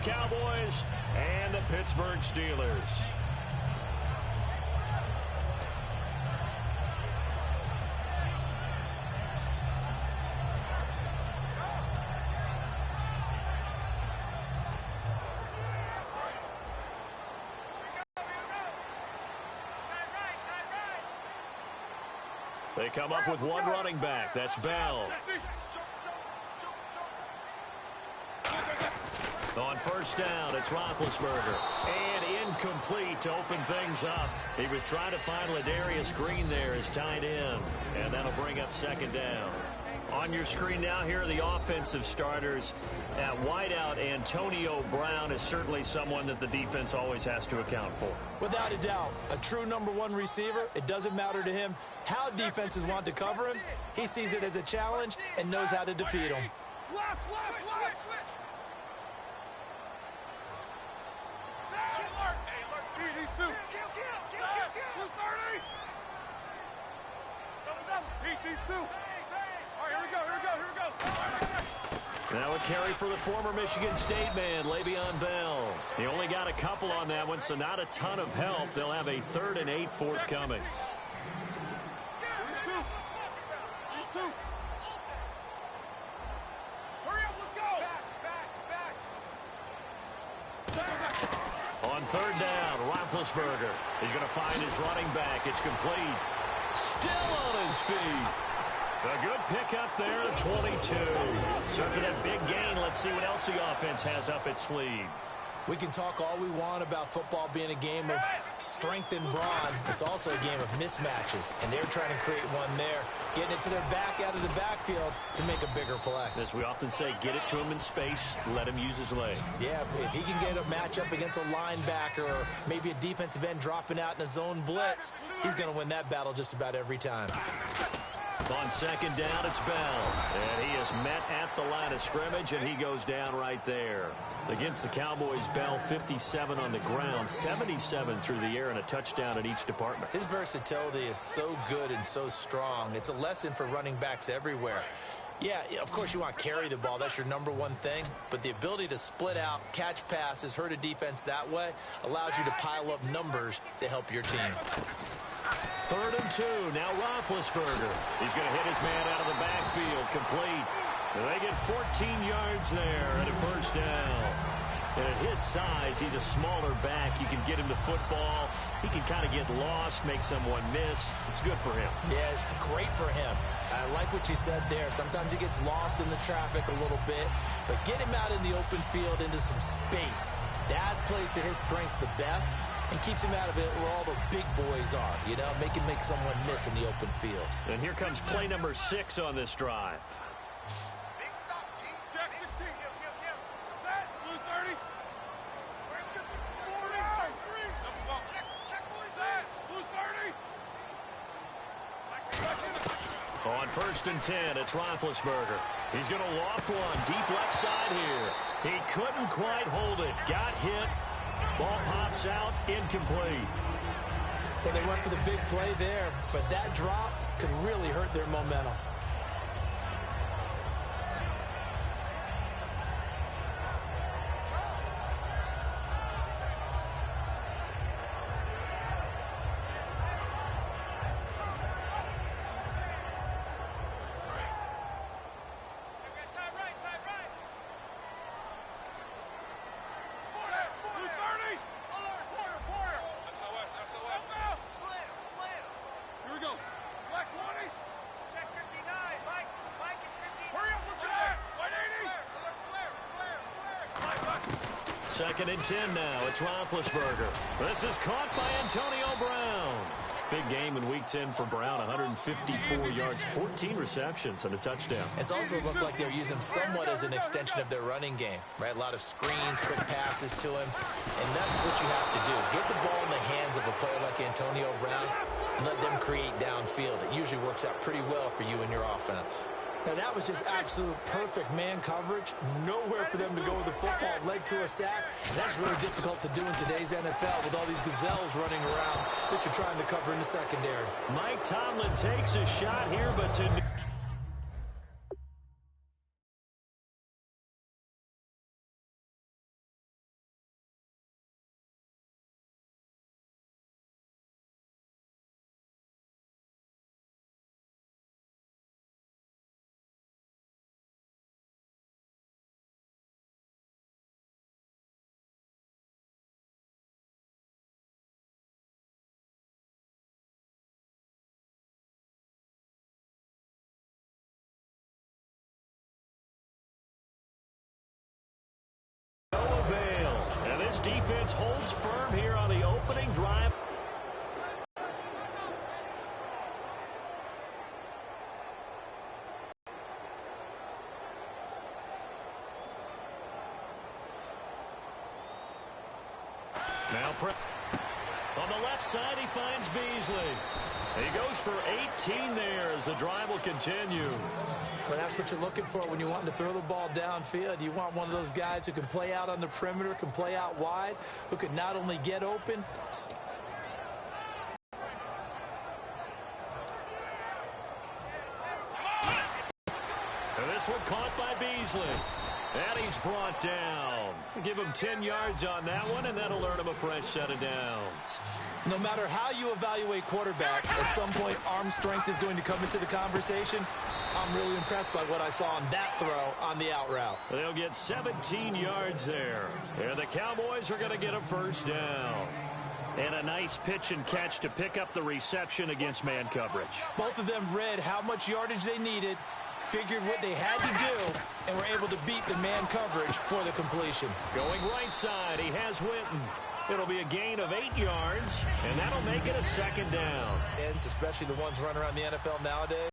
Cowboys and the Pittsburgh Steelers. They come up with one running back. That's Bell. On first down, it's Roethlisberger. And incomplete to open things up. He was trying to find Ladarius Green there as tight end. And that'll bring up second down. On your screen now, here are the offensive starters. At wideout, Antonio Brown is certainly someone that the defense always has to account for. Without a doubt, a true #1 receiver. It doesn't matter to him how defenses want to cover him. He sees it as a challenge and knows how to defeat him. Now a carry for the former Michigan State man, Le'Veon Bell. He only got a couple on that one, so not a ton of help. They'll have a 3rd and 8 forthcoming. On 3rd down, Roethlisberger. He's going to find his running back. It's complete. Still on his feet. A good pickup there at 22. So for that big gain, let's see what else the offense has up its sleeve. We can talk all we want about football being a game of strength and brawn. It's also a game of mismatches, and they're trying to create one there, getting it to their back out of the backfield to make a bigger play. As we often say, get it to him in space, let him use his leg. Yeah, if he can get a matchup against a linebacker or maybe a defensive end dropping out in a zone blitz, he's going to win that battle just about every time. On second down, it's Bell. And he is met at the line of scrimmage, and he goes down right there. Against the Cowboys, Bell 57 on the ground, 77 through the air, and a touchdown in each department. His versatility is so good and so strong. It's a lesson for running backs everywhere. Yeah, of course you want to carry the ball. That's your #1 thing. But the ability to split out, catch passes, hurt a defense that way allows you to pile up numbers to help your team. 3rd and 2. Now Roethlisberger. He's going to hit his man out of the backfield. Complete. And they get 14 yards there and a first down. And at his size, he's a smaller back. You can get him to football. He can kind of get lost, make someone miss. It's good for him. Yeah, it's great for him. I like what you said there. Sometimes he gets lost in the traffic a little bit. But get him out in the open field into some space. That plays to his strengths the best and keeps him out of it where all the big boys are. You know, make someone miss in the open field. And here comes play number 6 on this drive. On 1st and 10, it's Roethlisberger. He's going to loft one deep left side here. He couldn't quite hold it. Got hit. Ball pops out. Incomplete. Well, they went for the big play there, but that drop could really hurt their momentum. Second and 10 now. It's Roethlisberger. This is caught by Antonio Brown. Big game in Week 10 for Brown. 154 yards, 14 receptions, and a touchdown. It's also looked like they're using him somewhat as an extension of their running game, right? A lot of screens, quick passes to him, and that's what you have to do. Get the ball in the hands of a player like Antonio Brown and let them create downfield. It usually works out pretty well for you and your offense. Now, that was just absolute perfect man coverage. Nowhere for them to go with the football. Led to a sack. And that's really difficult to do in today's NFL with all these gazelles running around that you're trying to cover in the secondary. Mike Tomlin takes a shot here, but to this defense holds firm here on the opening drive. Now on the left side, he finds Beasley. He goes for 18 there as the drive will continue. Well, that's what you're looking for when you want to throw the ball downfield. You want one of those guys who can play out on the perimeter, can play out wide, who can not only get open. And this one caught by Beasley. And he's brought down. Give him 10 yards on that one, and that'll earn him a fresh set of downs. No matter how you evaluate quarterbacks, at some point arm strength is going to come into the conversation. I'm really impressed by what I saw on that throw on the out route. They'll get 17 yards there. And the Cowboys are going to get a first down. And a nice pitch and catch to pick up the reception against man coverage. Both of them read how much yardage they needed, figured what they had to do, and were able to beat the man coverage for the completion. Going right side, he has Witten. It'll be a gain of 8 yards, and that'll make it a second down. Ends, especially the ones running around the NFL nowadays,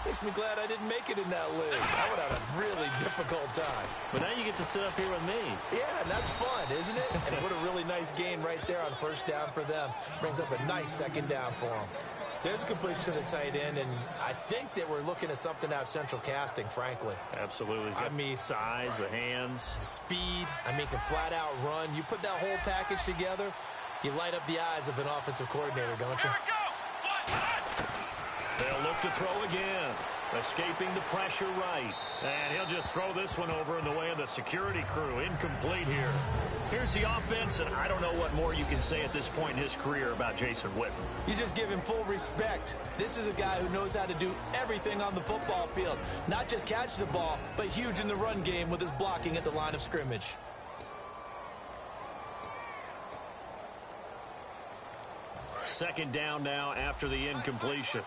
makes me glad I didn't make it in that league. I would have a really difficult time. But now you get to sit up here with me. Yeah, and that's fun, isn't it? And what a really nice gain right there on first down for them. Brings up a nice second down for them. There's a completion to the tight end, and I think that we're looking at something out of central casting, frankly. Absolutely. I mean, size, the hands. Speed. I mean, can flat out run. You put that whole package together, you light up the eyes of an offensive coordinator, don't you? They'll look to throw again. Escaping the pressure right. And he'll just throw this one over in the way of the security crew. Incomplete here. Here's the offense, and I don't know what more you can say at this point in his career about Jason Witten. You just give him full respect. This is a guy who knows how to do everything on the football field. Not just catch the ball, but huge in the run game with his blocking at the line of scrimmage. Second down now after the incompletion.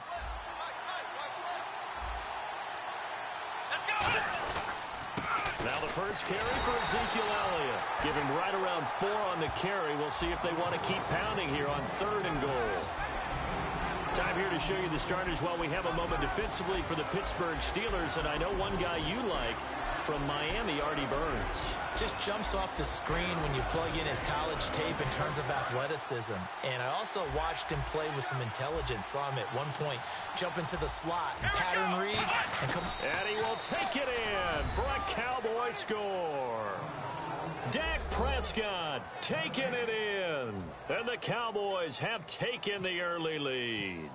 Now the first carry for Ezekiel Elliott. Give him right around 4 on the carry. We'll see if they want to keep pounding here on 3rd and goal. Time here to show you the starters while we have a moment defensively for the Pittsburgh Steelers. And I know one guy you like from Miami, Artie Burns. Just jumps off the screen when you plug in his college tape in terms of athleticism. And I also watched him play with some intelligence. Saw him at one point jump into the slot, pattern read, and he will take it in for a Cowboy score. Dak Prescott taking it in. And the Cowboys have taken the early lead.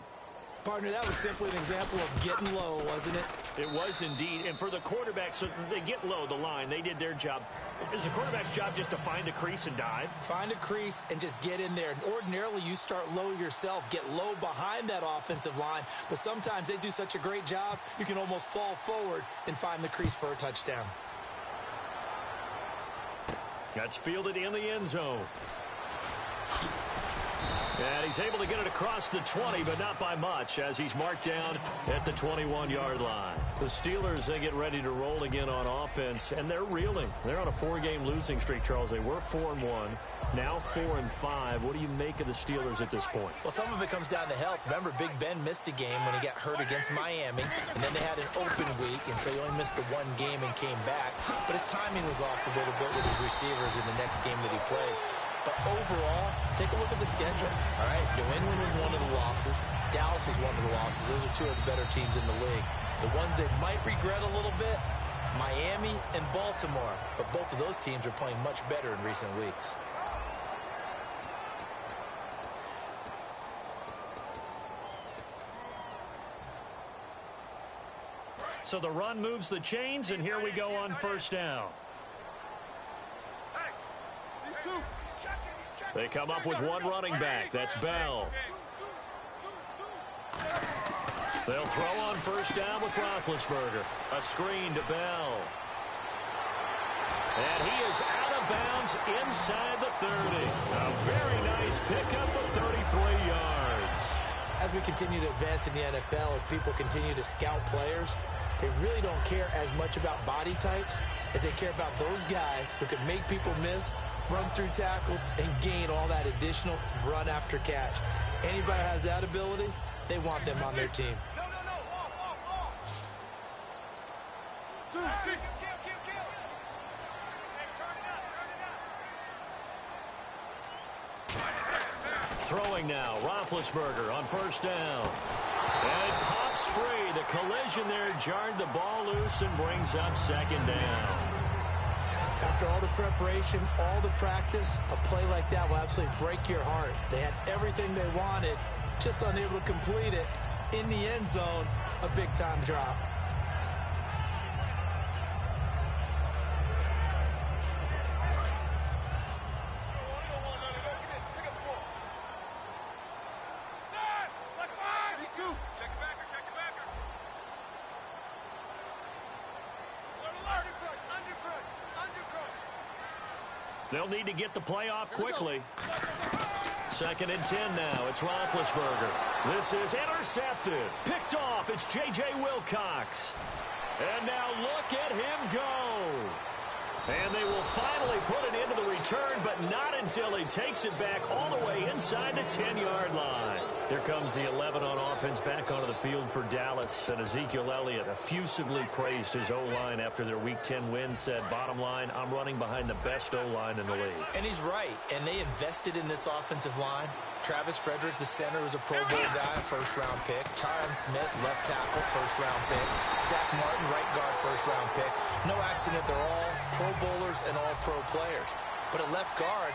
Partner, that was simply an example of getting low, wasn't it? It was indeed. And for the quarterback, so they get low the line. They did their job. It's the quarterback's job just to find a crease and dive. Find a crease and just get in there. And ordinarily, you start low yourself, get low behind that offensive line. But sometimes they do such a great job, you can almost fall forward and find the crease for a touchdown. That's fielded in the end zone. And he's able to get it across the 20, but not by much, as he's marked down at the 21-yard line. The Steelers, they get ready to roll again on offense, and they're reeling. They're on a 4-game losing streak, Charles. They were 4-1, now 4-5. What do you make of the Steelers at this point? Well, some of it comes down to health. Remember, Big Ben missed a game when he got hurt against Miami, and then they had an open week, and so he only missed the 1 game and came back. But his timing was off a little bit with his receivers in the next game that he played. But overall, take a look at the schedule. All right, New England was one of the losses. Dallas was one of the losses. Those are 2 of the better teams in the league. The ones that might regret a little bit, Miami and Baltimore. But both of those teams are playing much better in recent weeks. So the run moves the chains, and here we go on first down. They come up with 1 running back. That's Bell. They'll throw on first down with Roethlisberger. A screen to Bell. And he is out of bounds inside the 30. A very nice pickup of 33 yards. As we continue to advance in the NFL, as people continue to scout players, They really don't care as much about body types as they care about those guys who can make people miss, run through tackles, and gain all that additional run after catch. Anybody has that ability, they want them on their team. Throwing now, Roethlisberger on first down. And it pops free. The collision there jarred the ball loose and brings up second down. After all the preparation, all the practice, a play like that will absolutely break your heart. They had everything they wanted, just unable to complete it. In the end zone, a big-time drop. They'll need to get the play off quickly. Second and 10 now. It's Roethlisberger. This is intercepted. Picked off. It's J.J. Wilcox. And now look at him go. And they will finally put it into the return, but not until he takes it back all the way inside the 10-yard line. Here comes the 11 on offense back onto the field for Dallas. And Ezekiel Elliott effusively praised his O-line after their Week 10 win, said, bottom line, I'm running behind the best O-line in the league. And he's right. And they invested in this offensive line. Travis Frederick, the center, was a Pro Bowl guy, first-round pick. Tyron Smith, left tackle, first-round pick. Zach Martin, right guard, first-round pick. No accident, they're all Pro Bowlers and all pro players. But at left guard,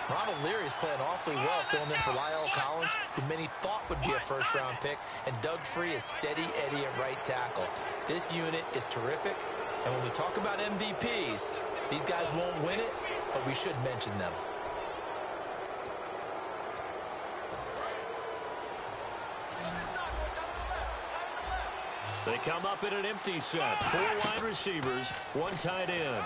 Ronald Leary is playing awfully well, filling in for Lyle Collins, who many thought would be a first-round pick, and Doug Free is steady Eddie at right tackle. This unit is terrific, and when we talk about MVPs, these guys won't win it, but we should mention them. They come up in an empty set. 4 wide receivers, 1 tight end.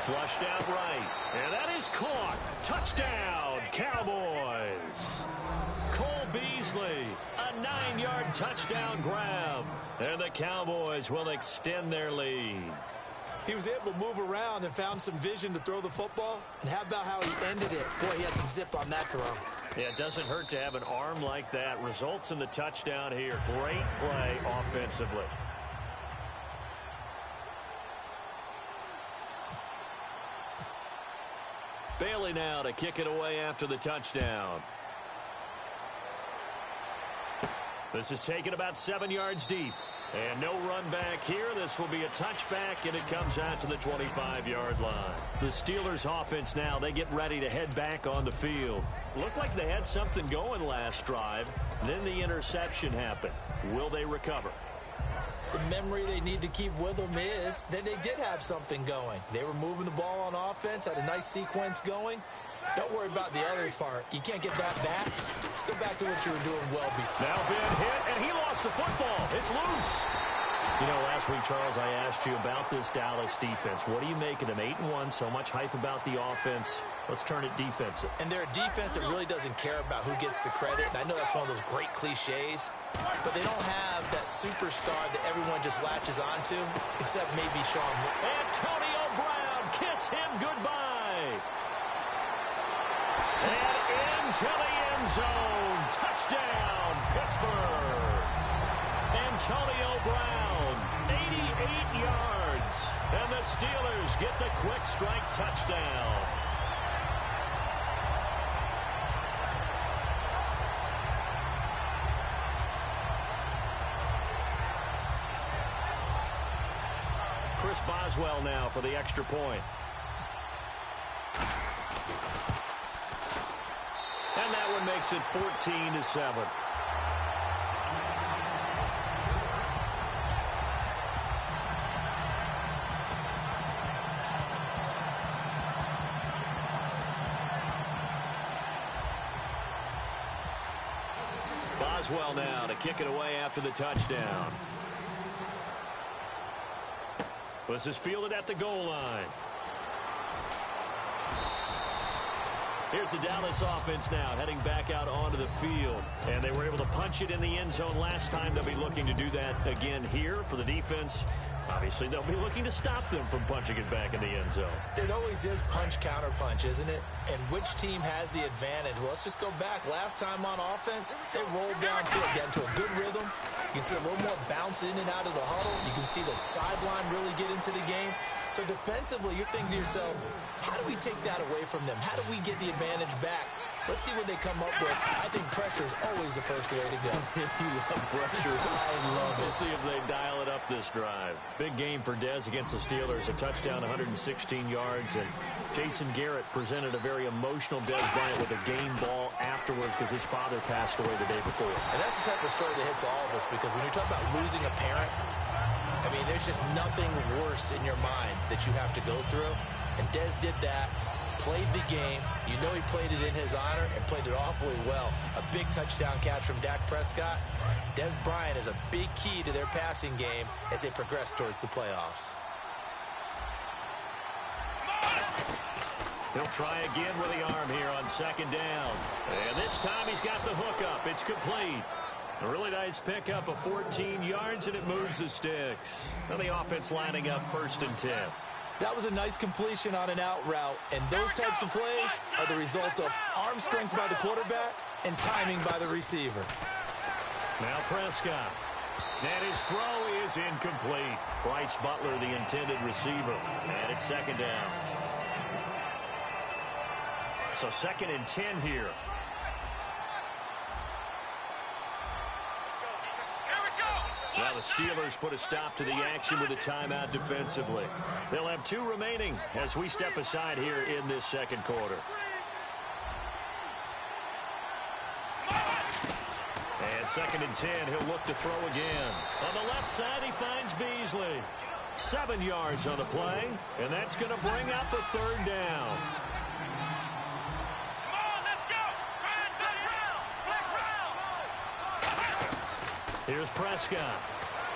Flushed out right. And that is caught. Touchdown, Cowboys. Cole Beasley, a 9-yard touchdown grab. And the Cowboys will extend their lead. He was able to move around and found some vision to throw the football. And how about how he ended it? Boy, he had some zip on that throw. Yeah, it doesn't hurt to have an arm like that. Results in the touchdown here. Great play offensively. Bailey now to kick it away after the touchdown. This is taken about 7 yards deep. And no run back here. This will be a touchback, and it comes out to the 25-yard line. The Steelers offense now, they get ready to head back on the field. Looked like they had something going last drive. Then the interception happened. Will they recover? The memory they need to keep with them is that they did have something going. They were moving the ball on offense, had a nice sequence going. Don't worry about the other part. You can't get that back. Let's go back to what you were doing well before. Now been hit, and he lost the football. It's loose. You know, last week, Charles, I asked you about this Dallas defense. What do you make of them? 8-1, so much hype about the offense. Let's turn it defensive. And they're a defense that really doesn't care about who gets the credit. And I know that's one of those great cliches, but they don't have that superstar that everyone just latches onto, except maybe Sean. Antonio Brown, kiss him goodbye. And into the end zone. Touchdown, Pittsburgh. Antonio Brown, 88 yards. And the Steelers get the quick strike touchdown. Chris Boswell now for the extra point. And that one makes it 14-7. Boswell now to kick it away after the touchdown. This is fielded at the goal line. Here's the Dallas offense now heading back out onto the field. And they were able to punch it in the end zone last time. They'll be looking to do that again here for the defense. Obviously, they'll be looking to stop them from punching it back in the end zone. It always is punch, counter punch, isn't it? And which team has the advantage? Well, let's just go back. Last time on offense, they rolled downfield, got into a good rhythm. You can see a little more bounce in and out of the huddle. You can see the sideline really get into the game. So defensively, you're thinking to yourself, how do we take that away from them? How do we get the advantage back? Let's see what they come up with. I think pressure is always the first way to go. You love pressure. I love it. We'll see if they dial it up this drive. Big game for Dez against the Steelers. A touchdown, 116 yards. And Jason Garrett presented a very emotional Dez Bryant with a game ball afterwards because his father passed away the day before. And that's the type of story that hits all of us, because when you're talking about losing a parent, I mean, there's just nothing worse in your mind that you have to go through. And Dez did that. Played the game. You know he played it in his honor and played it awfully well. A big touchdown catch from Dak Prescott. Dez Bryant is a big key to their passing game as they progress towards the playoffs. He'll try again with the arm here on second down. And this time he's got the hook up. It's complete. A really nice pickup of 14 yards, and it moves the sticks. Now the offense lining up 1st and 10. That was a nice completion on an out route, and those types of plays are the result of arm strength by the quarterback and timing by the receiver. Now Prescott. And his throw is incomplete. Bryce Butler, the intended receiver. And it's second down. So 2nd and 10 here. Now the Steelers put a stop to the action with a timeout defensively. They'll have 2 remaining as we step aside here in this second quarter. And 2nd and 10, he'll look to throw again. On the left side, he finds Beasley. 7 yards on the play, and that's going to bring up a 3rd down. Here's Prescott,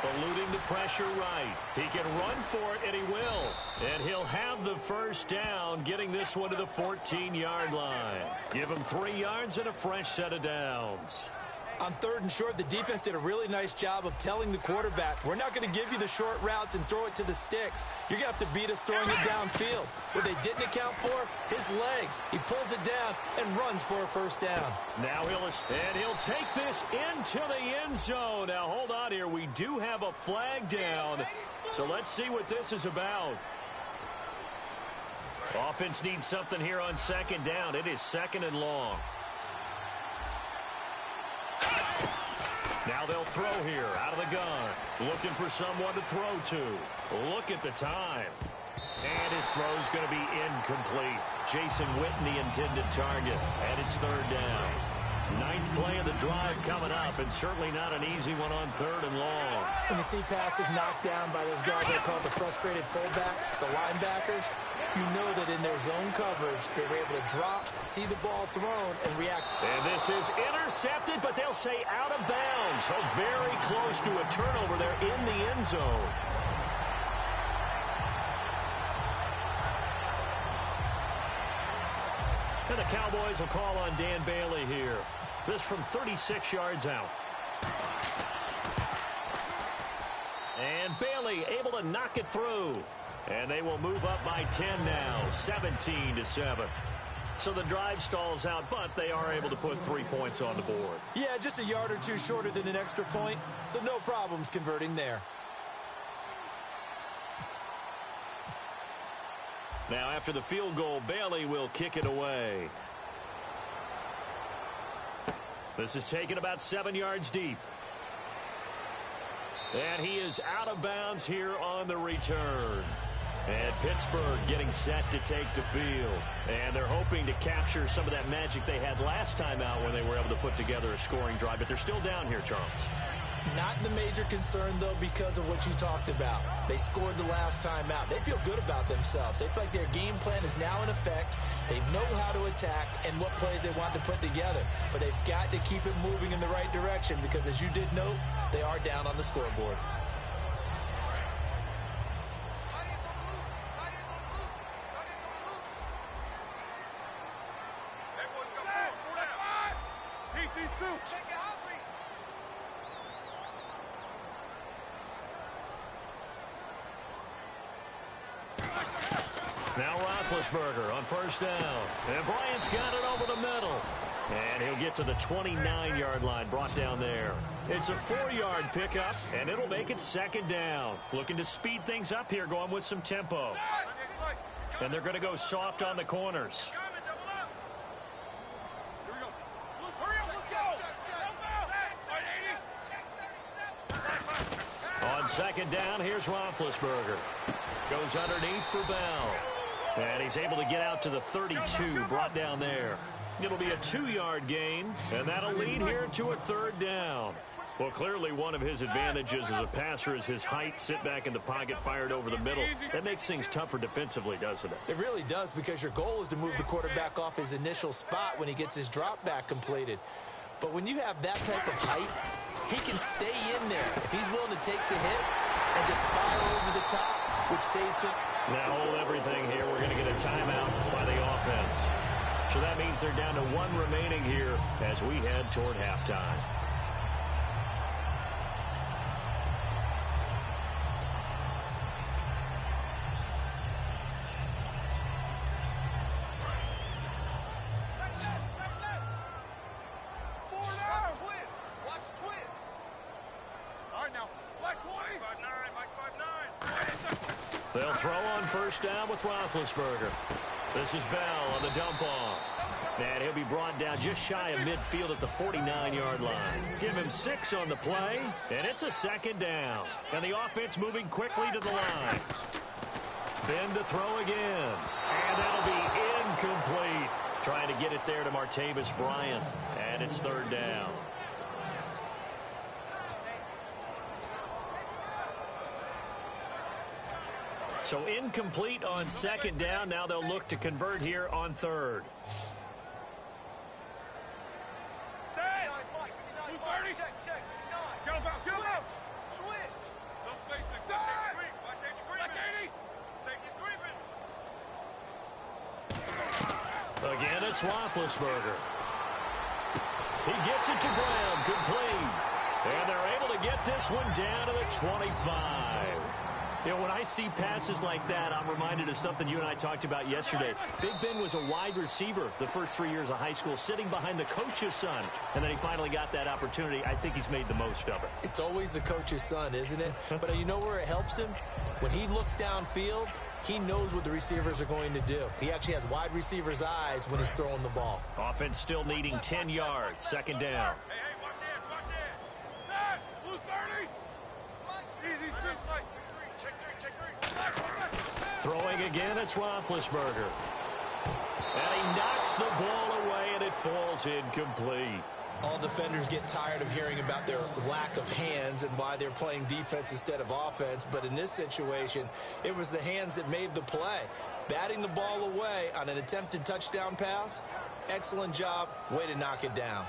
eluding the pressure right. He can run for it, and he will. And he'll have the 1st down, getting this one to the 14-yard line. Give him 3 yards and a fresh set of downs. On 3rd and short, the defense did a really nice job of telling the quarterback, we're not going to give you the short routes and throw it to the sticks. You're going to have to beat us throwing it downfield. What they didn't account for, his legs. He pulls it down and runs for a 1st down. Now he'll take this into the end zone. Now hold on here. We do have a flag down. So let's see what this is about. Offense needs something here on 2nd down. It is 2nd and long. Now they'll throw here out of the gun. Looking for someone to throw to. Look at the time. And his throw's going to be incomplete. Jason Witten, the intended target. And it's 3rd down. 9th play of the drive coming up, and certainly not an easy one on 3rd and long. When you see passes knocked down by those guys I call the frustrated fullbacks, the linebackers, you know that in their zone coverage, they were able to drop, see the ball thrown, and react. And this is intercepted, but they'll say out of bounds. So very close to a turnover there in the end zone. And the Cowboys will call on Dan Bailey here. This from 36 yards out. And Bailey able to knock it through. And they will move up by 10 now, 17-7. So the drive stalls out, but they are able to put 3 points on the board. Yeah, just a yard or 2 shorter than an extra point, so no problems converting there. Now after the field goal, Bailey will kick it away. This is taken about 7 yards deep. And he is out of bounds here on the return. And Pittsburgh getting set to take the field. And they're hoping to capture some of that magic they had last time out when they were able to put together a scoring drive. But they're still down here, Charles. Not the major concern, though, because of what you talked about. They scored the last time out. They feel good about themselves. They feel like their game plan is now in effect. They know how to attack and what plays they want to put together. But they've got to keep it moving in the right direction because, as you did note, they are down on the scoreboard. Now Roethlisberger on first down. And Bryant's got it over the middle. And he'll get to the 29-yard line, brought down there. It's a 4-yard pickup, and it'll make it second down. Looking to speed things up here, going with some tempo. And they're going to go soft on the corners. On second down, here's Roethlisberger. Goes underneath for Bell. And he's able to get out to the 32, brought down there. It'll be a 2-yard gain, and that'll lead here to a third down. Well, clearly one of his advantages as a passer is his height, sit back in the pocket, fired over the middle. That makes things tougher defensively, doesn't it? It really does, because your goal is to move the quarterback off his initial spot when he gets his drop back completed. But when you have that type of height, he can stay in there if he's willing to take the hits and just fire over the top, which saves him. Now hold everything here. We're going to get a timeout by the offense. So that means they're down to 1 remaining here as we head toward halftime. They'll throw on first down with Roethlisberger. This is Bell on the dump off. And he'll be brought down just shy of midfield at the 49-yard line. Give him 6 on the play, and it's a second down. And the offense moving quickly to the line. Ben to throw again. And that'll be incomplete. Trying to get it there to Martavis Bryant. And it's third down. So incomplete on second down. Now they'll look to convert here on third. Again, it's Roethlisberger. He gets it to Brown, complete. And they're able to get this one down to the 25. You know, when I see passes like that, I'm reminded of something you and I talked about yesterday. Big Ben was a wide receiver the first 3 years of high school, sitting behind the coach's son. And then he finally got that opportunity. I think he's made the most of it. It's always the coach's son, isn't it? But you know where it helps him? When he looks downfield, he knows what the receivers are going to do. He actually has wide receivers' eyes when he's throwing the ball. Offense still needing 10 yards. Second down. Throwing again, it's Roethlisberger. And he knocks the ball away, and it falls incomplete. All defenders get tired of hearing about their lack of hands and why they're playing defense instead of offense. But in this situation, it was the hands that made the play. Batting the ball away on an attempted touchdown pass, excellent job. Way to knock it down.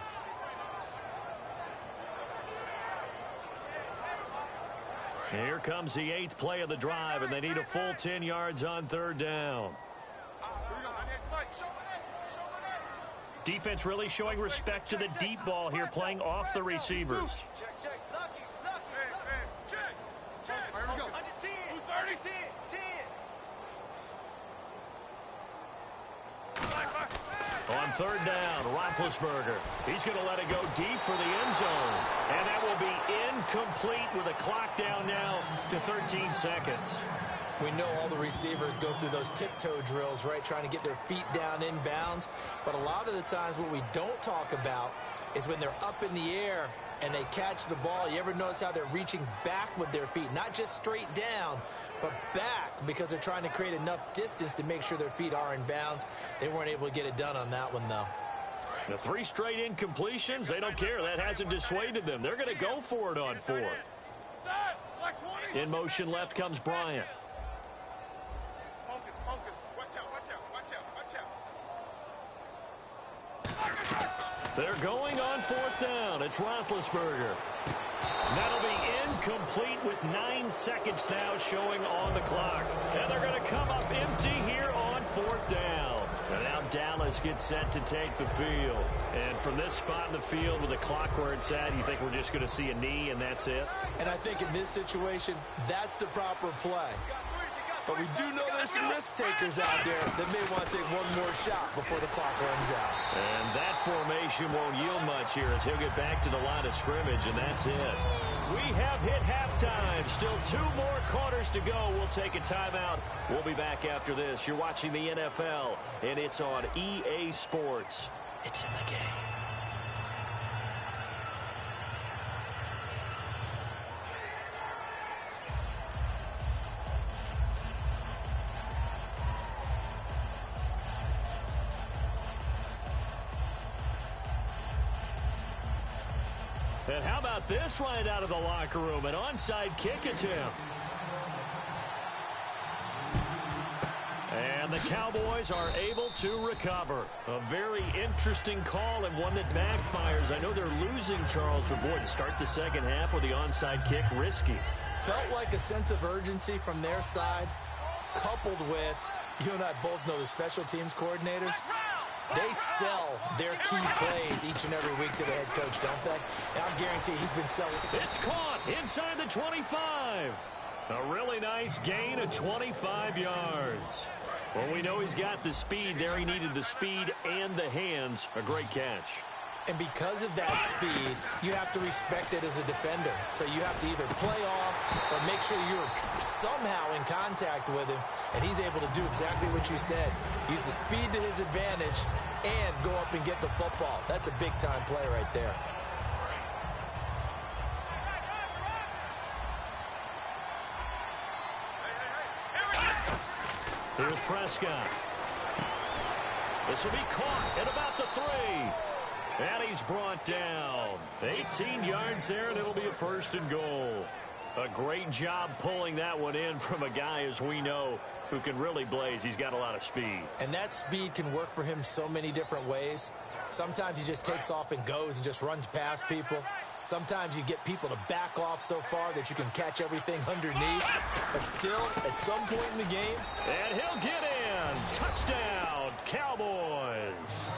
Here comes the 8th play of the drive, and they need a full 10 yards on third down. Defense really showing respect to the deep ball here, playing off the receivers. On third down, Roethlisberger. He's going to let it go deep for the end zone. And that will be incomplete with a clock down now to 13 seconds. We know all the receivers go through those tiptoe drills, right, trying to get their feet down inbounds. But a lot of the times what we don't talk about is when they're up in the air and they catch the ball. You ever notice how they're reaching back with their feet? Not just straight down, but back, because they're trying to create enough distance to make sure their feet are in bounds. They weren't able to get it done on that one, though. The 3 straight incompletions, they don't care. That hasn't dissuaded them. They're going to go for it on 4th. In motion left comes Bryant. They're going on 4th down. It's Roethlisberger. That'll be incomplete with 9 seconds now showing on the clock. And they're going to come up empty here on 4th down. And now Dallas Dallas gets set to take the field. And from this spot in the field with the clock where it's at, you think we're just going to see a knee and that's it? And I think in this situation, that's the proper play. But we do know there's some risk takers out there that may want to take one more shot before the clock runs out. And that formation won't yield much here as he'll get back to the line of scrimmage, and that's it. We have hit halftime. Still 2 more quarters to go. We'll take a timeout. We'll be back after this. You're watching the NFL, and it's on EA Sports. It's in the game. And how about this right out of the locker room? An onside kick attempt. And the Cowboys are able to recover. A very interesting call and one that backfires. I know they're losing, Charles, but boy, to start the second half with the onside kick, risky. Felt like a sense of urgency from their side, coupled with, you and I both know the special teams coordinators. They sell their key plays each and every week to the head coach, don't they? And I guarantee he's been selling. It's caught inside the 25. A really nice gain of 25 yards. Well, we know he's got the speed there. He needed the speed and the hands. A great catch. And because of that speed, you have to respect it as a defender. So you have to either play off or make sure you're somehow in contact with him. And he's able to do exactly what you said. Use the speed to his advantage and go up and get the football. That's a big-time play right there. Here's Prescott. This will be caught at about the 3. And he's brought down. 18 yards there, and it'll be a 1st and goal. A great job pulling that one in from a guy, as we know, who can really blaze. He's got a lot of speed. And that speed can work for him so many different ways. Sometimes he just takes off and goes and just runs past people. Sometimes you get people to back off so far that you can catch everything underneath. But still, at some point in the game. And he'll get in. Touchdown, Cowboys.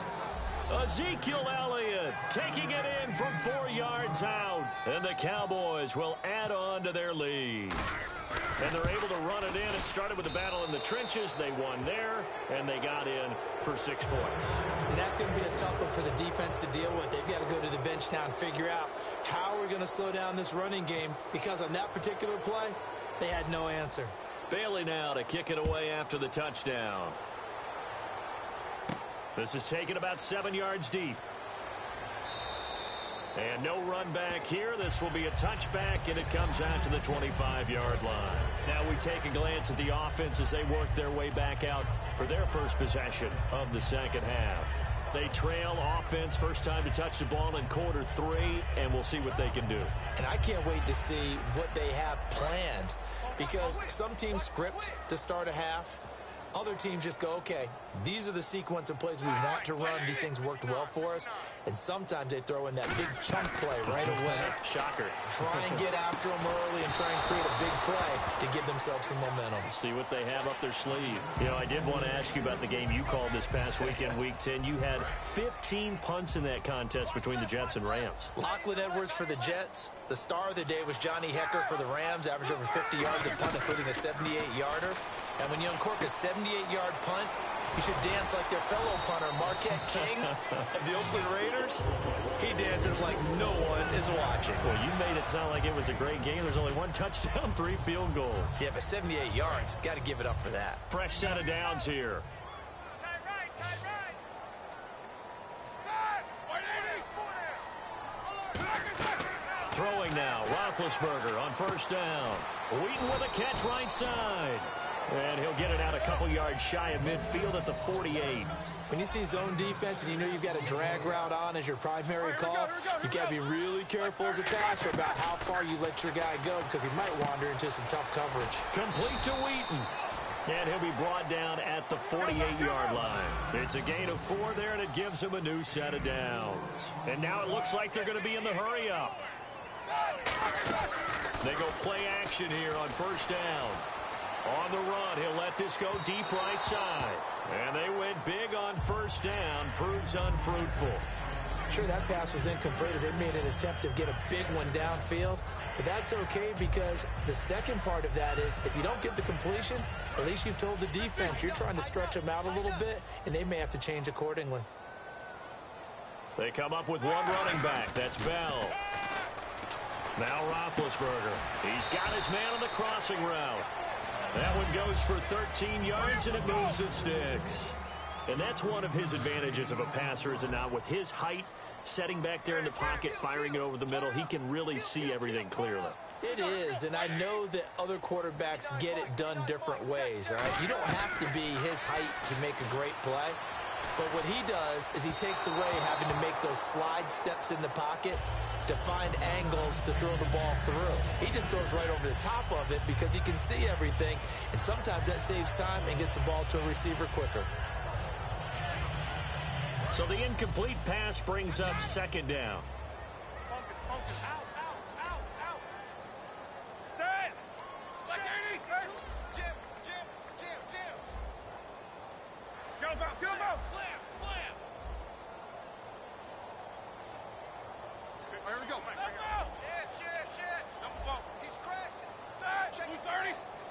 Ezekiel Elliott taking it in from 4 yards out. And the Cowboys will add on to their lead. And they're able to run it in. It started with a battle in the trenches. They won there, and they got in for 6 points. And that's going to be a tough one for the defense to deal with. They've got to go to the bench now and figure out how we're going to slow down this running game, because on that particular play, they had no answer. Bailey now to kick it away after the touchdown. This is taken about 7 yards deep. And no run back here. This will be a touchback, and it comes out to the 25-yard line. Now we take a glance at the offense as they work their way back out for their first possession of the second half. They trail offense, first time to touch the ball in quarter 3, and we'll see what they can do. And I can't wait to see what they have planned, because some teams script to start a half. Other teams just go, okay, these are the sequence of plays we want to run. These things worked well for us. And sometimes they throw in that big chunk play right away. Shocker. Try and get after them early and try and create a big play to give themselves some momentum. See what they have up their sleeve. You know, I did want to ask you about the game you called this past weekend, Week 10. You had 15 punts in that contest between the Jets and Rams. Lachlan Edwards for the Jets. The star of the day was Johnny Hecker for the Rams, averaged over 50 yards a punt, including a 78-yarder. And when you uncork a 78-yard punt, you should dance like their fellow punter, Marquette King of the Oakland Raiders. He dances like no one is watching. Well, you made it sound like it was a great game. There's only 1 touchdown, 3 field goals. Yeah, but 78 yards, got to give it up for that. Fresh set of downs here. Throwing now, Roethlisberger on first down. Wheaton with a catch right side. And he'll get it out a couple yards shy of midfield at the 48. When you see zone defense and you know you've got a drag route on as your primary call, you got to be really careful as a passer about how far you let your guy go, because he might wander into some tough coverage. Complete to Wheaton. And he'll be brought down at the 48-yard line. It's a gain of 4 there, and it gives him a new set of downs. And now it looks like they're going to be in the hurry-up. They go play action here on first down. On the run, he'll let this go deep right side. And they went big on first down proves unfruitful. Sure, that pass was incomplete as they made an attempt to get a big one downfield. But that's okay because the second part of that is if you don't get the completion, at least you've told the defense you're trying to stretch them out a little bit, and they may have to change accordingly. They come up with one running back. That's Bell. Now Roethlisberger. He's got his man on the crossing route. That one goes for 13 yards, and it moves the sticks. And that's one of his advantages of a passer, is it not? With his height, setting back there in the pocket, firing it over the middle, he can really see everything clearly. It is, and I know that other quarterbacks get it done different ways, all right? You don't have to be his height to make a great play. But what he does is he takes away having to make those slide steps in the pocket to find angles to throw the ball through. He just throws right over the top of it because he can see everything, and sometimes that saves time and gets the ball to a receiver quicker. So the incomplete pass brings up second down.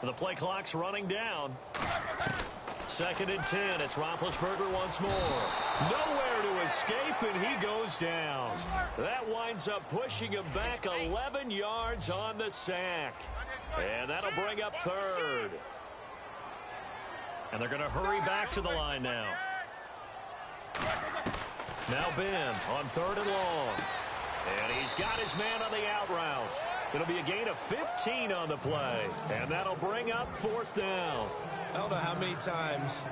The play clock's running down. Second and 10. It's Roethlisberger once more. Nowhere to escape, and he goes down. That winds up pushing him back 11 yards on the sack. And that'll bring up third. And they're going to hurry back to the line now. Now Ben on third and long. And he's got his man on the out route. It'll be a gain of 15 on the play. And that'll bring up fourth down. I don't know how many times,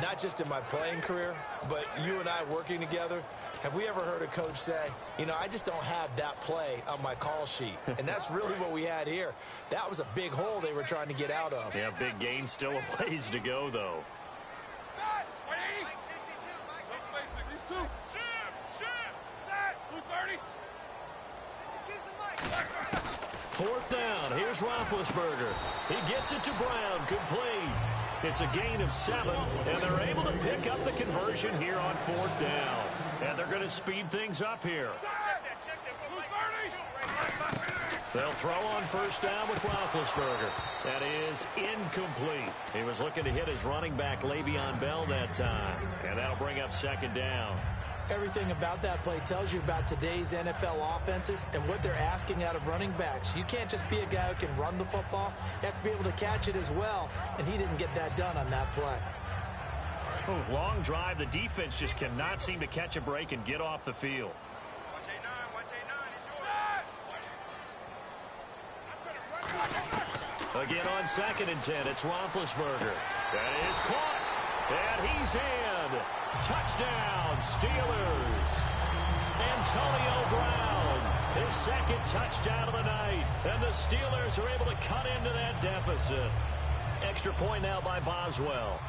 not just in my playing career, but you and I working together, have we ever heard a coach say, you know, I just don't have that play on my call sheet. And that's really what we had here. That was a big hole they were trying to get out of. Yeah, big gain, still a ways to go, though. Fourth down. Here's Roethlisberger. He gets it to Brown. Complete. It's a gain of 7, and they're able to pick up the conversion here on fourth down. And they're going to speed things up here. They'll throw on first down with Roethlisberger. That is incomplete. He was looking to hit his running back, Le'Veon Bell, that time. And that'll bring up second down. Everything about that play tells you about today's NFL offenses and what they're asking out of running backs. You can't just be a guy who can run the football. You have to be able to catch it as well, and he didn't get that done on that play. Oh, long drive. The defense just cannot seem to catch a break and get off the field. Again on second and 10, it's Roethlisberger. That is caught, and he's in. Touchdown, Steelers. Antonio Brown, his second touchdown of the night. And the Steelers are able to cut into that deficit. Extra point now by Boswell.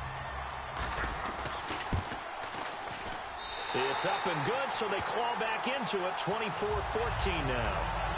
It's up and good, so they claw back into it, 24-14 now.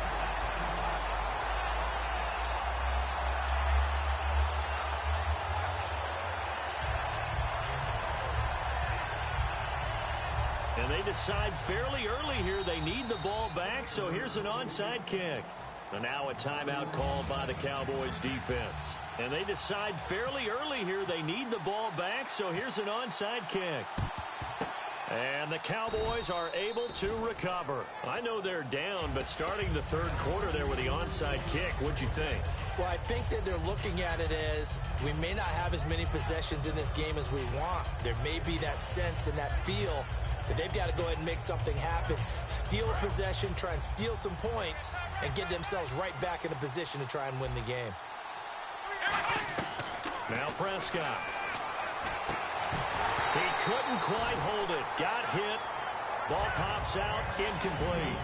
And they decide fairly early here they need the ball back, so here's an onside kick. And now a timeout called by the Cowboys defense. And they decide fairly early here they need the ball back, so here's an onside kick. And the Cowboys are able to recover. I know they're down, but starting the third quarter there with the onside kick, what'd you think? Well, I think that they're looking at it as we may not have as many possessions in this game as we want. There may be that sense and that feel that they've got to go ahead and make something happen. Steal a possession, try and steal some points, and get themselves right back in a position to try and win the game. Now Prescott. He couldn't quite hold it. Got hit. Ball pops out. Incomplete.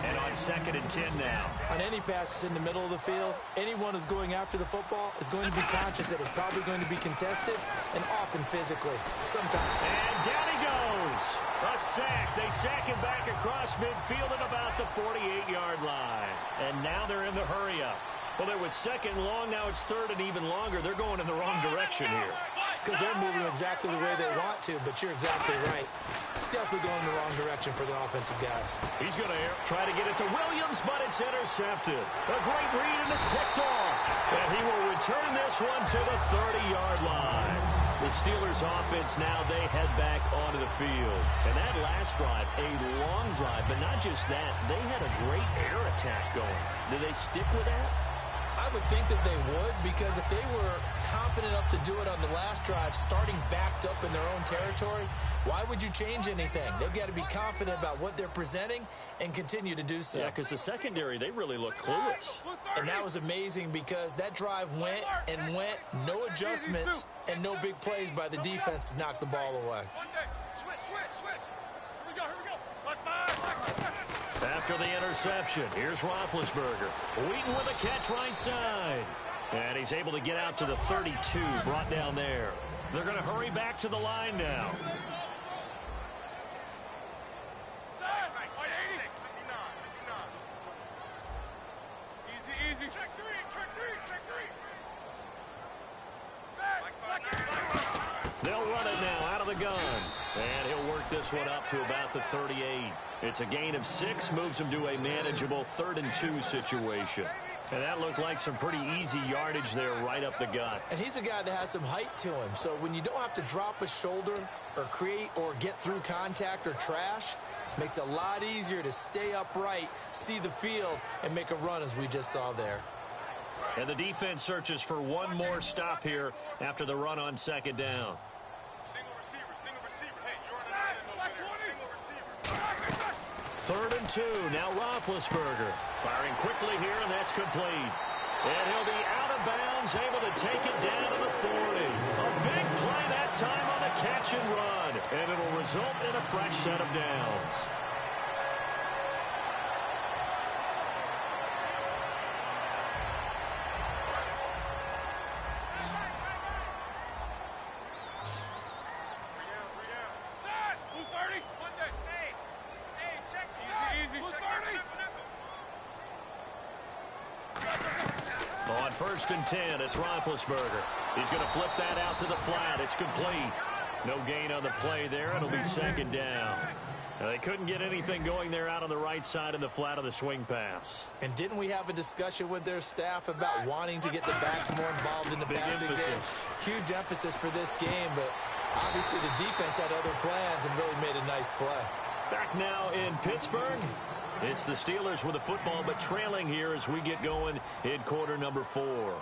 And on second and 10 now. On any passes in the middle of the field, anyone who's going after the football is going to be conscious that it's probably going to be contested and often physically. Sometimes. And down he goes. A sack. They sack him back across midfield at about the 48-yard line. And now they're in the hurry-up. Well, there was second long. Now it's third and even longer. They're going in the wrong direction here. because they're moving exactly the way they want to, but you're exactly right. Definitely going in the wrong direction for the offensive guys. He's going to try to get it to Williams, but it's intercepted. A great read, and it's picked off. And he will return this one to the 30-yard line. The Steelers' offense now, they head back onto the field. And that last drive, a long drive, but not just that. They had a great air attack going. Do they stick with that? I would think that they would, because if they were confident enough to do it on the last drive, starting backed up in their own territory, why would you change anything? They've got to be confident about what they're presenting and continue to do so. Yeah, because the secondary, they really look clueless. And that was amazing because that drive went and went, no adjustments and no big plays by the defense to knock the ball away. After the interception, here's Roethlisberger. Wheaton with a catch right side. And he's able to get out to the 32, brought down there. They're going to hurry back to the line now. They'll run it now out of the gun. And he'll work this one up to about the 38. It's a gain of 6, moves him to a manageable 3rd and 2 situation. And that looked like some pretty easy yardage there right up the gut. And he's a guy that has some height to him. So when you don't have to drop a shoulder or create or get through contact or trash, makes it a lot easier to stay upright, see the field, and make a run as we just saw there. And the defense searches for one more stop here after the run on 2nd down. Single receiver. Hey, you're on an island over there. Single receiver. 3rd and 2. Now Roethlisberger firing quickly here, and that's complete. And he'll be out of bounds, able to take it down to the 40. A big play that time on the catch and run. And it'll result in a fresh set of downs. On 1st and 10, it's Roethlisberger. He's going to flip that out to the flat. It's complete. No gain on the play there. It'll be 2nd down. Now, they couldn't get anything going there out on the right side in the flat of the swing pass. And didn't we have a discussion with their staff about wanting to get the backs more involved in the passing game? Huge emphasis for this game, but obviously the defense had other plans and really made a nice play. Back now in Pittsburgh. It's the Steelers with the football, but trailing here as we get going in quarter number 4.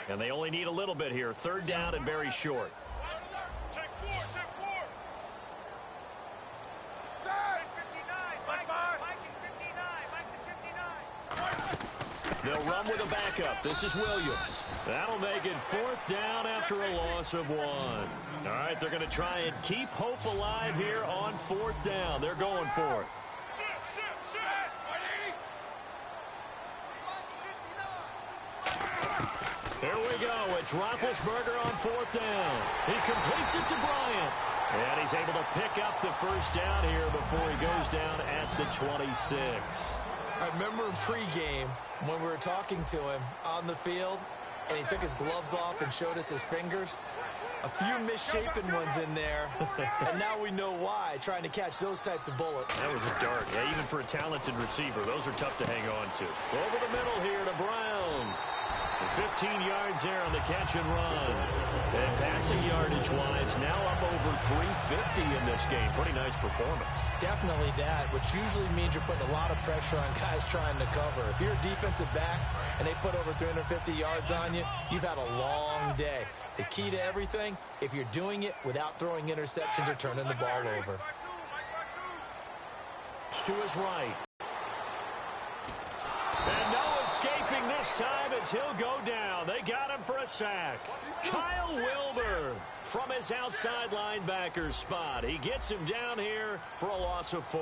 And they only need a little bit here. 3rd down and very short. Check 4. They'll run with a backup. This is Williams. That'll make it 4th down after a loss of 1. All right, they're going to try and keep hope alive here on 4th down. They're going for it. Here we go. It's Roethlisberger on 4th down. He completes it to Bryant. And he's able to pick up the 1st down here before he goes down at the 26. I remember in pregame when we were talking to him on the field, and he took his gloves off and showed us his fingers. A few misshapen ones in there, and now we know why, trying to catch those types of bullets. That was a dart. Yeah, even for a talented receiver, those are tough to hang on to. Over the middle here to Brown. 15 yards there on the catch and run. And passing yardage-wise, now up over 350 in this game. Pretty nice performance. Definitely that, which usually means you're putting a lot of pressure on guys trying to cover. If you're a defensive back and they put over 350 yards on you, you've had a long day. The key to everything, if you're doing it without throwing interceptions or turning the ball over. To his right. And no escaping this time as he'll go down. They got him for a sack. Kyle Wilbur from his outside linebacker spot. He gets him down here for a loss of 4.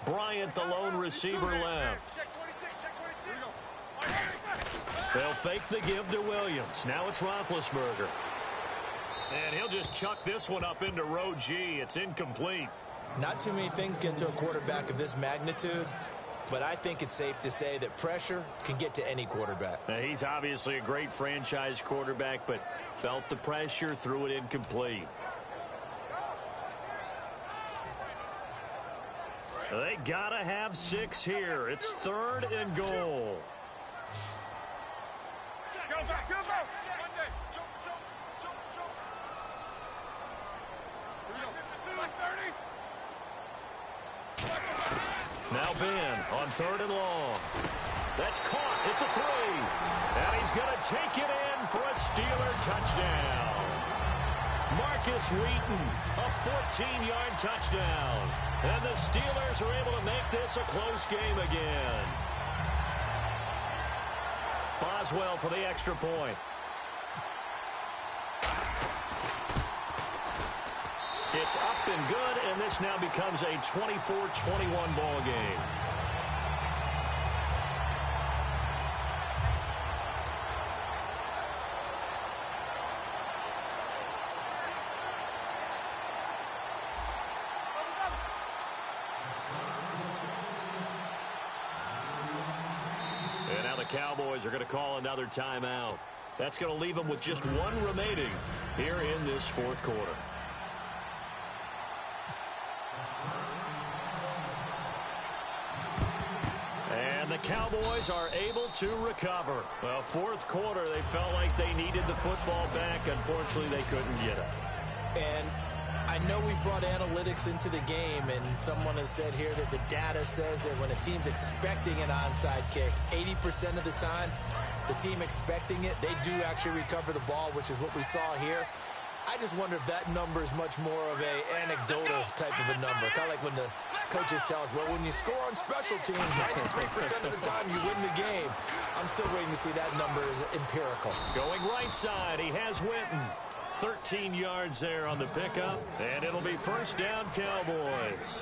Bryant, the lone receiver, left. Check 26. They'll fake the give to Williams. Now it's Roethlisberger. And he'll just chuck this one up into row G. It's incomplete. Not too many things get to a quarterback of this magnitude, but I think it's safe to say that pressure can get to any quarterback. Now, he's obviously a great franchise quarterback, but felt the pressure, threw it incomplete. They gotta have 6 here. It's 3rd and goal. Go, go, go, go. Monday. Jump. Here we go. Back 30. Now Ben on 3rd and long. That's caught at the 3. And he's going to take it in for a Steeler touchdown. Marcus Wheaton, a 14-yard touchdown. And the Steelers are able to make this a close game again. Boswell for the extra point. It's up and good, and this now becomes a 24-21 ball game. And now the Cowboys are going to call another timeout. That's going to leave them with just 1 remaining here in this 4th quarter. And the Cowboys are able to recover. Well, 4th quarter, they felt like they needed the football back. Unfortunately, they couldn't get it. And I know we brought analytics into the game, and someone has said here that the data says that when a team's expecting an onside kick, 80% of the time, the team expecting it, they do actually recover the ball, which is what we saw here. I just wonder if that number is much more of a anecdotal type of a number. Kind of like when the coaches tell us, well, when you score on special teams, 93% of the time you win the game. I'm still waiting to see that number is empirical. Going right side, he has Winton. 13 yards there on the pickup, and it'll be 1st down Cowboys.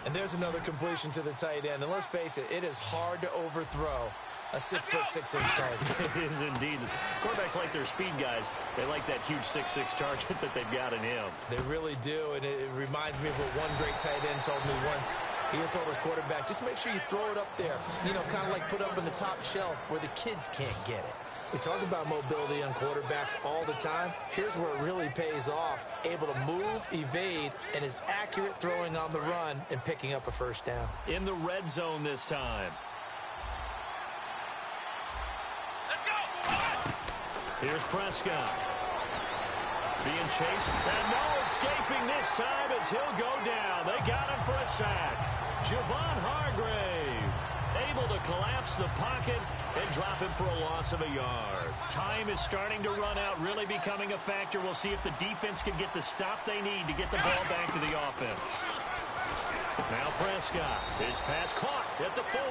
And there's another completion to the tight end. And let's face it, it is hard to overthrow a 6'6" target. It is indeed. Quarterbacks like their speed guys. They like that huge 6'6" target that they've got in him. They really do, and it reminds me of what one great tight end told me once. He had told his quarterback, just make sure you throw it up there. You know, kind of like put up in the top shelf where the kids can't get it. We talk about mobility on quarterbacks all the time. Here's where it really pays off. Able to move, evade, and is accurate throwing on the run and picking up a 1st down. In the red zone this time. Here's Prescott. Being chased, and no escaping this time as he'll go down. They got him for a sack. Javon Hargrave able to collapse the pocket and drop him for a loss of a yard. Time is starting to run out, really becoming a factor. We'll see if the defense can get the stop they need to get the ball back to the offense. Now Prescott. His pass caught at the 4.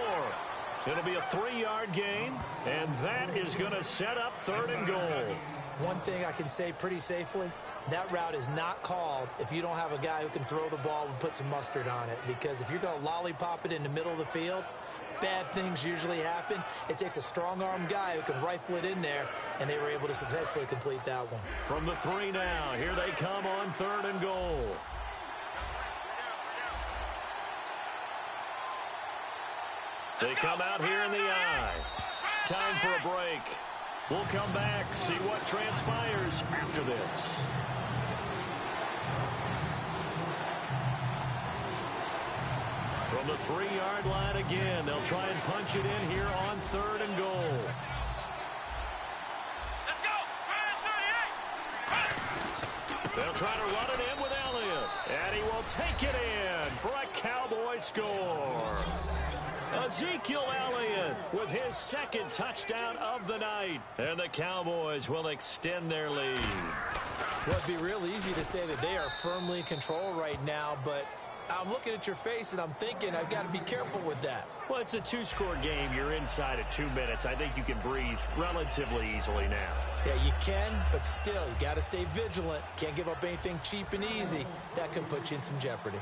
It'll be a 3-yard gain, and that is going to set up 3rd and goal. One thing I can say pretty safely, that route is not called if you don't have a guy who can throw the ball and put some mustard on it. Because if you're going to lollipop it in the middle of the field, bad things usually happen. It takes a strong-arm guy who can rifle it in there, and they were able to successfully complete that one. From the 3 now, here they come on 3rd and goal. They come out here in the eye. Time for a break. We'll come back, see what transpires after this. From the 3-yard line again, they'll try and punch it in here on 3rd and goal. Let's go. They'll try to run it in with Elliott, and he will take it in for a Cowboy score. Ezekiel Elliott with his 2nd touchdown of the night. And the Cowboys will extend their lead. Well, it'd be real easy to say that they are firmly in control right now, but I'm looking at your face and I'm thinking I've got to be careful with that. Well, it's a 2-score game. You're inside at 2 minutes. I think you can breathe relatively easily now. Yeah, you can, but still, you got to stay vigilant. Can't give up anything cheap and easy. That could put you in some jeopardy.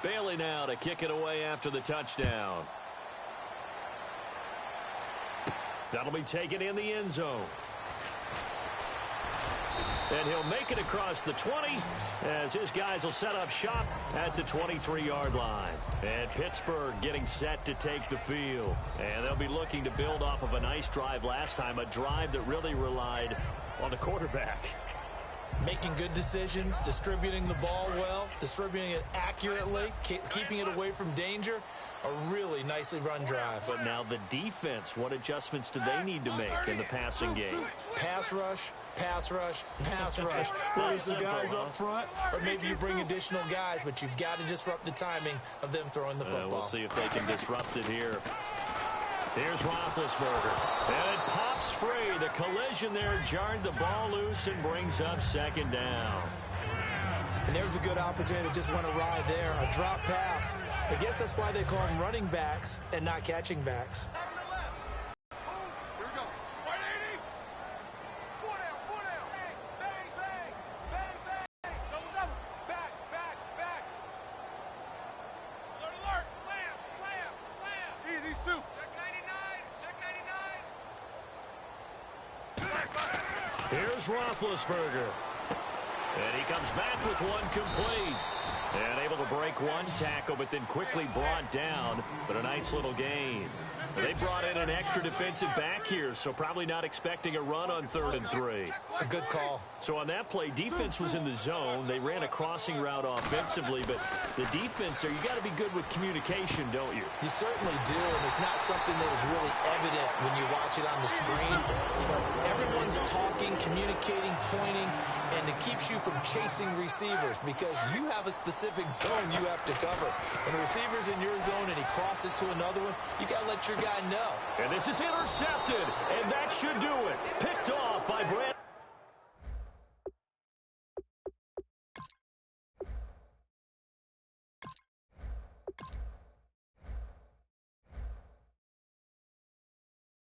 Bailey now to kick it away after the touchdown. That'll be taken in the end zone. And he'll make it across the 20 as his guys will set up shop at the 23-yard line. And Pittsburgh getting set to take the field. And they'll be looking to build off of a nice drive last time, a drive that really relied on the quarterback. Making good decisions, distributing the ball well, distributing it accurately, keeping it away from danger. A really nicely run drive. But now the defense, what adjustments do they need to make in the passing game? Pass rush, pass rush, pass rush. Raise the guys up front, or maybe you bring additional guys, but you've got to disrupt the timing of them throwing the football. We'll see if they can disrupt it here. Here's Roethlisberger. And it pops free. The collision there jarred the ball loose and brings up second down. And there's a good opportunity. Just went awry there. A drop pass. I guess that's why they call them running backs and not catching backs. Here we go. 180. Four down. Bang, bang, bang, bang, bang. Double. Back. Alert. Slam. Easy, Sue. Check 99. Here's Roethlisberger. And he comes back with one complete. And able to break one tackle, but then quickly brought down. But a nice little gain. They brought in an extra defensive back here, so probably not expecting a run on 3rd and 3. A good call. So on that play, defense was in the zone. They ran a crossing route offensively, but the defense there, you got to be good with communication, don't you? You certainly do, and it's not something that is really evident when you watch it on the screen. But everyone's talking, communicating, pointing, and it keeps you from chasing receivers because you have a specific zone you have to cover. When a receiver's in your zone and he crosses to another one, you got to let your guy know. And this is intercepted, and that should do it. Picked off by Brandon